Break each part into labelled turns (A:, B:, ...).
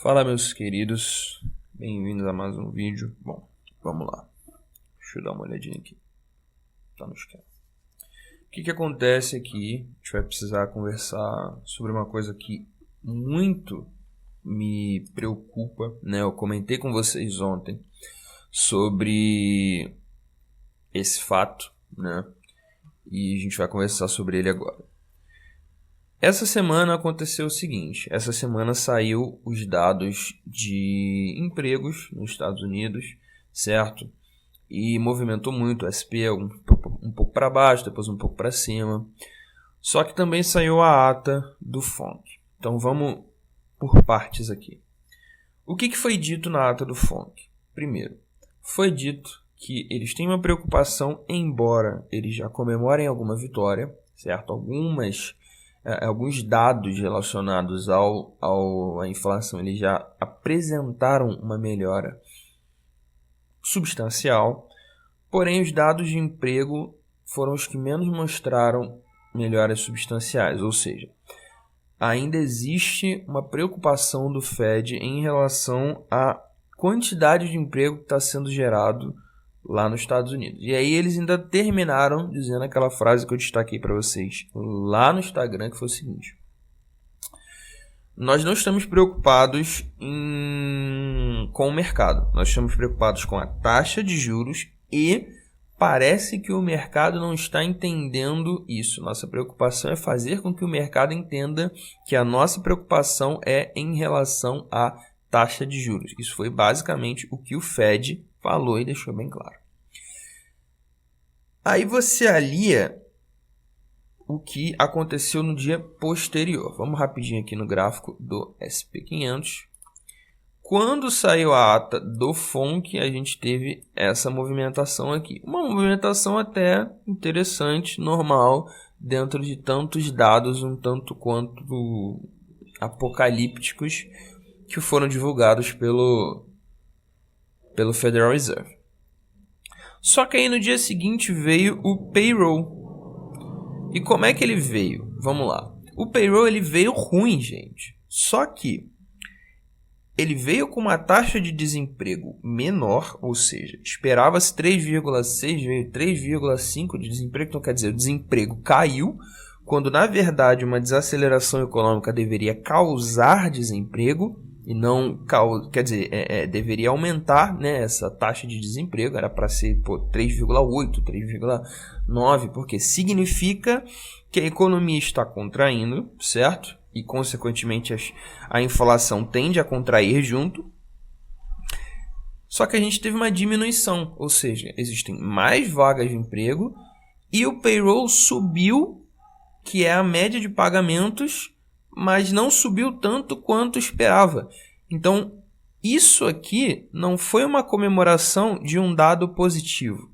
A: Fala, meus queridos, bem-vindos a mais um vídeo. Bom, vamos lá, deixa eu dar uma olhadinha aqui, tá no esquema. O que acontece aqui? A gente vai precisar conversar sobre uma coisa que muito me preocupa, né? Eu comentei com vocês ontem sobre esse fato, né? E a gente vai conversar sobre ele agora. Essa semana aconteceu o seguinte, essa semana saiu os dados de empregos nos Estados Unidos, certo? E movimentou muito o SP, um pouco para baixo, depois um pouco para cima. Só que também saiu a ata do FONC. Então vamos por partes aqui. O que foi dito na ata do FONC? Primeiro, foi dito que eles têm uma preocupação, embora eles já comemorem alguma vitória, certo? Alguns dados relacionados à inflação, eles já apresentaram uma melhora substancial, porém os dados de emprego foram os que menos mostraram melhoras substanciais, ou seja, ainda existe uma preocupação do Fed em relação à quantidade de emprego que está sendo gerado lá nos Estados Unidos. E aí eles ainda terminaram dizendo aquela frase que eu destaquei para vocês lá no Instagram, que foi o seguinte: nós não estamos preocupados com o mercado, nós estamos preocupados com a taxa de juros e parece que o mercado não está entendendo isso. Nossa preocupação é fazer com que o mercado entenda que a nossa preocupação é em relação à taxa de juros. Isso foi basicamente o que o Fed falou e deixou bem claro. Aí você alia o que aconteceu no dia posterior. Vamos rapidinho aqui no gráfico do SP500. Quando saiu a ata do FONC, a gente teve essa movimentação aqui. Uma movimentação até interessante, normal, dentro de tantos dados, um tanto quanto apocalípticos, que foram divulgados pelo Federal Reserve. Só que aí no dia seguinte veio o payroll. E como é que ele veio? Vamos lá. O payroll ele veio ruim, gente. Só que ele veio com uma taxa de desemprego menor, ou seja, esperava-se 3,6, veio 3,5 de desemprego. Então quer dizer, o desemprego caiu, quando na verdade uma desaceleração econômica deveria causar desemprego. E não, quer dizer, deveria aumentar, né, essa taxa de desemprego, era para ser 3,8, 3,9, porque significa que a economia está contraindo, certo? E, consequentemente, a inflação tende a contrair junto. Só que a gente teve uma diminuição, ou seja, existem mais vagas de emprego e o payroll subiu, que é a média de pagamentos, mas não subiu tanto quanto esperava. Então, isso aqui não foi uma comemoração de um dado positivo.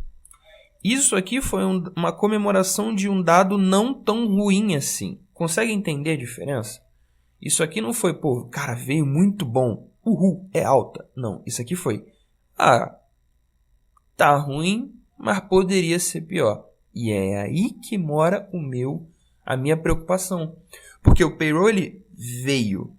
A: Isso aqui foi uma comemoração de um dado não tão ruim assim. Consegue entender a diferença? Isso aqui não foi, cara, veio muito bom. Uhul, é alta. Não, isso aqui foi, tá ruim, mas poderia ser pior. E é aí que mora a minha preocupação. Porque o payroll ele veio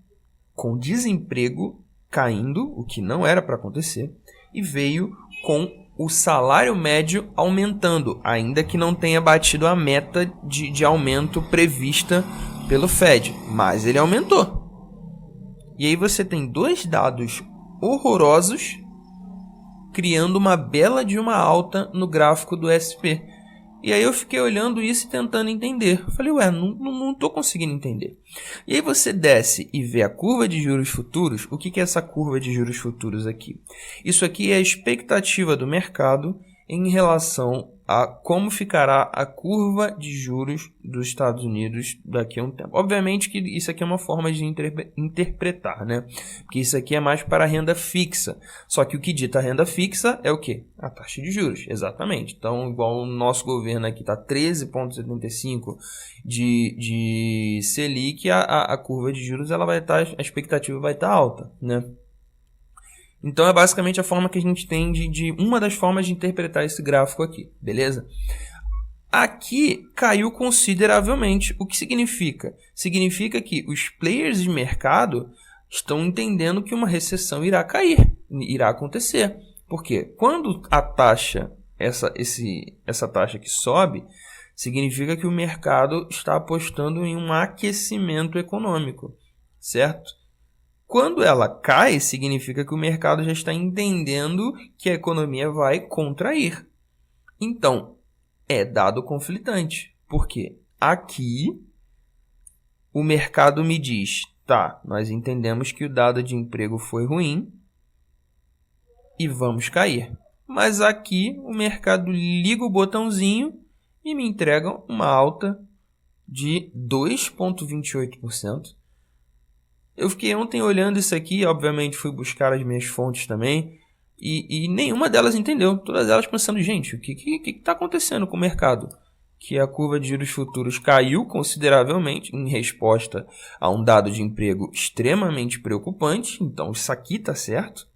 A: com desemprego caindo, o que não era para acontecer, e veio com o salário médio aumentando, ainda que não tenha batido a meta de aumento prevista pelo Fed, mas ele aumentou. E aí você tem dois dados horrorosos criando uma bela de uma alta no gráfico do SP. E aí eu fiquei olhando isso e tentando entender. Eu falei, não estou conseguindo entender. E aí você desce e vê a curva de juros futuros. O que é essa curva de juros futuros aqui? Isso aqui é a expectativa do mercado em relação a como ficará a curva de juros dos Estados Unidos daqui a um tempo. Obviamente que isso aqui é uma forma de interpretar, né? Porque isso aqui é mais para a renda fixa. Só que o que dita a renda fixa é o quê? A taxa de juros, exatamente. Então, igual o nosso governo aqui está 13,75 de Selic, a curva de juros ela vai estar, a expectativa vai estar alta, né? Então é basicamente a forma que a gente tem de uma das formas de interpretar esse gráfico aqui, beleza? Aqui caiu consideravelmente. O que significa? Significa que os players de mercado estão entendendo que uma recessão irá cair, irá acontecer. Por quê? Quando a taxa, essa taxa que sobe, significa que o mercado está apostando em um aquecimento econômico, certo? Quando ela cai, significa que o mercado já está entendendo que a economia vai contrair. Então, é dado conflitante. Por quê? Aqui, o mercado me diz, tá, nós entendemos que o dado de emprego foi ruim e vamos cair. Mas aqui, o mercado liga o botãozinho e me entrega uma alta de 2,28%. Eu fiquei ontem olhando isso aqui, obviamente fui buscar as minhas fontes também, e nenhuma delas entendeu. Todas elas pensando, gente, o que está acontecendo com o mercado? Que a curva de juros futuros caiu consideravelmente em resposta a um dado de emprego extremamente preocupante. Então, isso aqui está certo?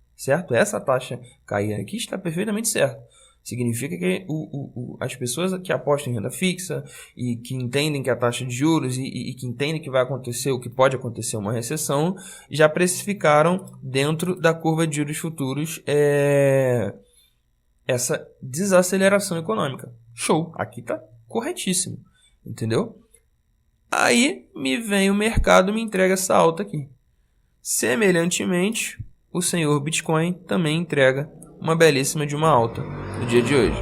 A: Essa taxa cair aqui está perfeitamente certo. Significa que as pessoas que apostam em renda fixa e que entendem que a taxa de juros e que entendem que vai acontecer, o que pode acontecer uma recessão, já precificaram dentro da curva de juros futuros essa desaceleração econômica. Show! Aqui está corretíssimo. Entendeu? Aí me vem o mercado e me entrega essa alta aqui. Semelhantemente, o senhor Bitcoin também entrega uma belíssima de uma alta no dia de hoje.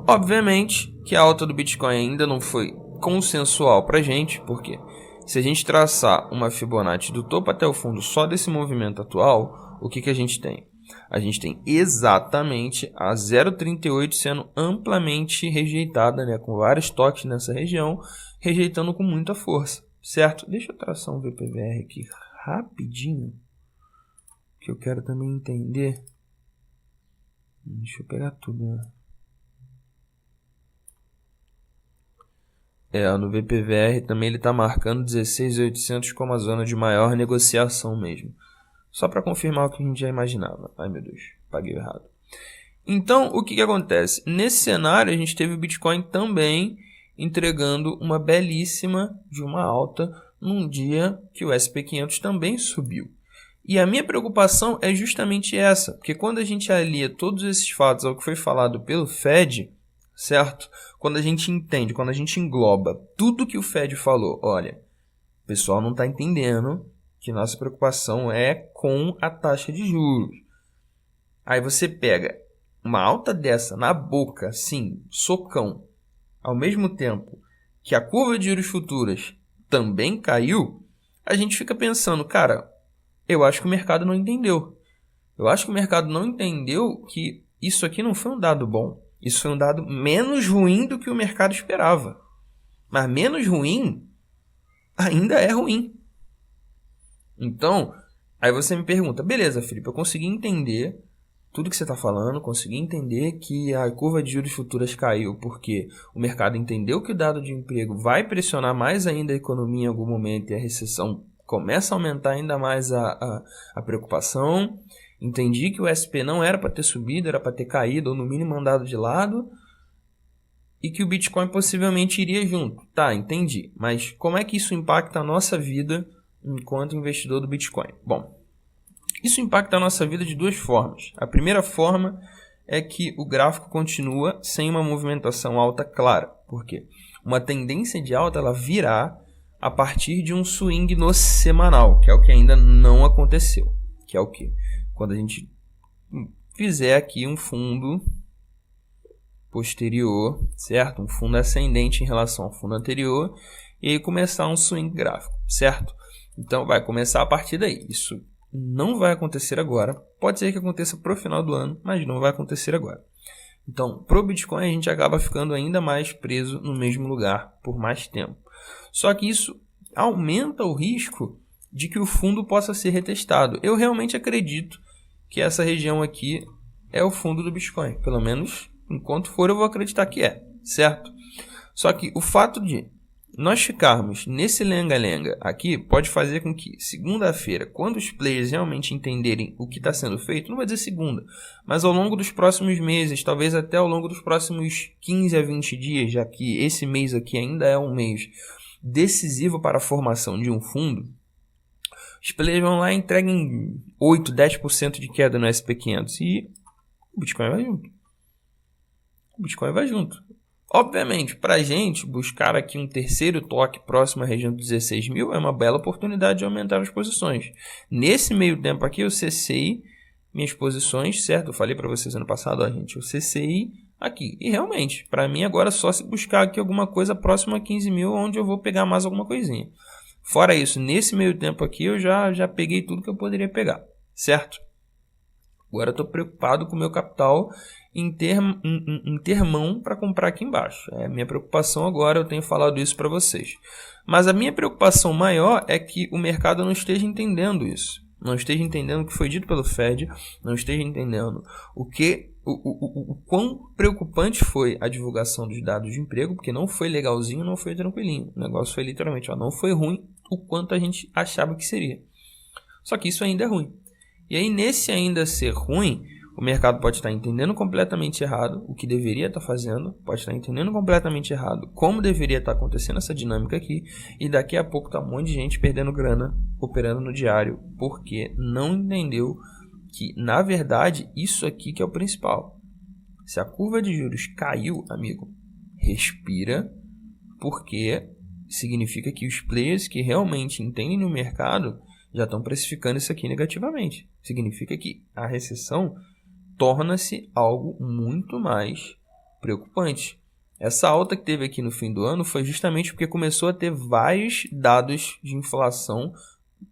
A: Obviamente que a alta do Bitcoin ainda não foi consensual para a gente, porque se a gente traçar uma Fibonacci do topo até o fundo só desse movimento atual, o que a gente tem? A gente tem exatamente a 0,38 sendo amplamente rejeitada, né, com vários toques nessa região, rejeitando com muita força, certo? Deixa eu traçar um VPVR aqui rapidinho, que eu quero também entender. Deixa eu pegar tudo, né? No VPVR também ele está marcando 16.800 como a zona de maior negociação mesmo. Só para confirmar o que a gente já imaginava. Ai meu Deus, paguei errado. Então, o que acontece? Nesse cenário, a gente teve o Bitcoin também entregando uma belíssima de uma alta num dia que o SP500 também subiu. E a minha preocupação é justamente essa, porque quando a gente alia todos esses fatos ao que foi falado pelo Fed, certo? Quando a gente entende, quando a gente engloba tudo que o Fed falou, olha, o pessoal não está entendendo que nossa preocupação é com a taxa de juros. Aí você pega uma alta dessa na boca, sim, socão, ao mesmo tempo que a curva de juros futuras também caiu, a gente fica pensando, cara, eu acho que o mercado não entendeu. Eu acho que o mercado não entendeu que isso aqui não foi um dado bom. Isso foi um dado menos ruim do que o mercado esperava. Mas menos ruim ainda é ruim. Então, aí você me pergunta, beleza, Felipe, eu consegui entender tudo que você está falando, consegui entender que a curva de juros futuras caiu porque o mercado entendeu que o dado de emprego vai pressionar mais ainda a economia em algum momento e a recessão começa a aumentar ainda mais a preocupação. Entendi que o SP não era para ter subido, era para ter caído, ou no mínimo andado de lado. E que o Bitcoin possivelmente iria junto. Tá, entendi. Mas como é que isso impacta a nossa vida enquanto investidor do Bitcoin? Bom, isso impacta a nossa vida de duas formas. A primeira forma é que o gráfico continua sem uma movimentação alta clara. Por quê? Uma tendência de alta ela virá a partir de um swing no semanal, que é o que ainda não aconteceu. Que é o quê? Quando a gente fizer aqui um fundo posterior, certo? Um fundo ascendente em relação ao fundo anterior, e aí começar um swing gráfico, certo? Então vai começar a partir daí. Isso não vai acontecer agora. Pode ser que aconteça para o final do ano, mas não vai acontecer agora. Então, para o Bitcoin, a gente acaba ficando ainda mais preso no mesmo lugar por mais tempo. Só que isso aumenta o risco de que o fundo possa ser retestado. Eu realmente acredito que essa região aqui é o fundo do Bitcoin. Pelo menos, enquanto for, eu vou acreditar que é, certo? Só que o fato de nós ficarmos nesse lenga-lenga aqui pode fazer com que segunda-feira, quando os players realmente entenderem o que está sendo feito, não vai dizer segunda, mas ao longo dos próximos meses, talvez até ao longo dos próximos 15 a 20 dias, já que esse mês aqui ainda é um mês decisivo para a formação de um fundo, Os players vão lá e entregam 8, 10% de queda no SP500 e o Bitcoin vai junto. O Bitcoin vai junto. Obviamente, para a gente buscar aqui um terceiro toque próximo à região dos 16 mil é uma bela oportunidade de aumentar as posições. Nesse meio tempo aqui eu cessei minhas posições, certo? Eu falei para vocês ano passado, ó, gente, eu cessei aqui. E realmente, para mim agora é só se buscar aqui alguma coisa próxima a 15 mil, onde eu vou pegar mais alguma coisinha. Fora isso, nesse meio tempo aqui eu já peguei tudo que eu poderia pegar, certo? Agora eu estou preocupado com o meu capital em ter mão para comprar aqui embaixo. É a minha preocupação agora, eu tenho falado isso para vocês. Mas a minha preocupação maior é que o mercado não esteja entendendo isso. Não esteja entendendo o que foi dito pelo Fed, não esteja entendendo o quão preocupante foi a divulgação dos dados de emprego, porque não foi legalzinho, não foi tranquilinho. O negócio foi literalmente, não foi ruim o quanto a gente achava que seria. Só que isso ainda é ruim. E aí, nesse ainda ser ruim, o mercado pode estar entendendo completamente errado o que deveria estar fazendo, pode estar entendendo completamente errado como deveria estar acontecendo essa dinâmica aqui, e daqui a pouco tá um monte de gente perdendo grana operando no diário, porque não entendeu que, na verdade, isso aqui que é o principal. Se a curva de juros caiu, amigo, respira, porque significa que os players que realmente entendem no mercado já estão precificando isso aqui negativamente. Significa que a recessão torna-se algo muito mais preocupante. Essa alta que teve aqui no fim do ano foi justamente porque começou a ter vários dados de inflação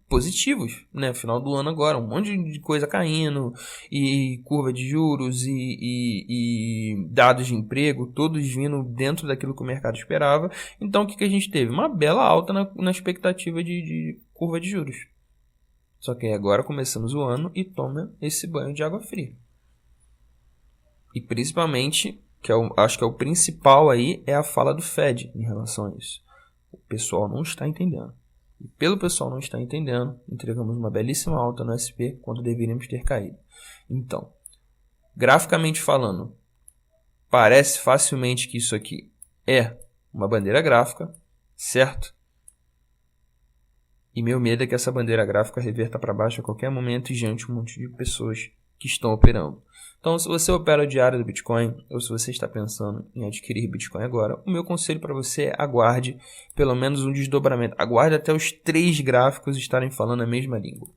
A: positivos, né? Final do ano agora, um monte de coisa caindo, e curva de juros, e dados de emprego, todos vindo dentro daquilo que o mercado esperava. Então, o que a gente teve? Uma bela alta na expectativa de curva de juros. Só que agora começamos o ano e toma esse banho de água fria. E principalmente, acho que é o principal aí, é a fala do Fed em relação a isso. O pessoal não está entendendo. E pelo pessoal não estar entendendo, entregamos uma belíssima alta no SP quando deveríamos ter caído. Então, graficamente falando, parece facilmente que isso aqui é uma bandeira gráfica, certo? E meu medo é que essa bandeira gráfica reverta para baixo a qualquer momento e diante um monte de pessoas que estão operando. Então, se você opera o diário do Bitcoin, ou se você está pensando em adquirir Bitcoin agora, o meu conselho para você é aguarde pelo menos um desdobramento. Aguarde até os 3 gráficos estarem falando a mesma língua.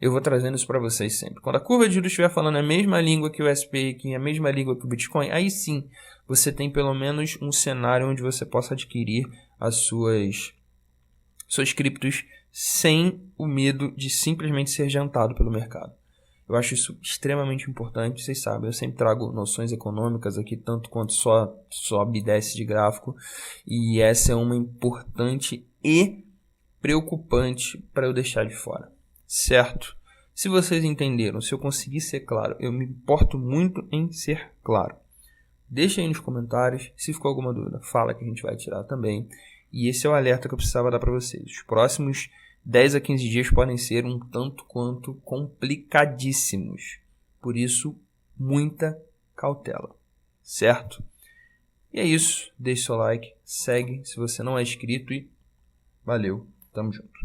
A: Eu vou trazendo isso para vocês sempre. Quando a curva de juros estiver falando a mesma língua que o SP, que a mesma língua que o Bitcoin, aí sim você tem pelo menos um cenário onde você possa adquirir as suas criptos sem o medo de simplesmente ser jantado pelo mercado. Eu acho isso extremamente importante, vocês sabem, eu sempre trago noções econômicas aqui, tanto quanto só sobe e desce de gráfico, e essa é uma importante e preocupante para eu deixar de fora, certo? Se vocês entenderam, se eu conseguir ser claro, eu me importo muito em ser claro. Deixa aí nos comentários, se ficou alguma dúvida, fala que a gente vai tirar também. E esse é o alerta que eu precisava dar para vocês. Os próximos 10 a 15 dias podem ser um tanto quanto complicadíssimos. Por isso, muita cautela, certo? E é isso. Deixe seu like, segue se você não é inscrito e valeu, tamo junto.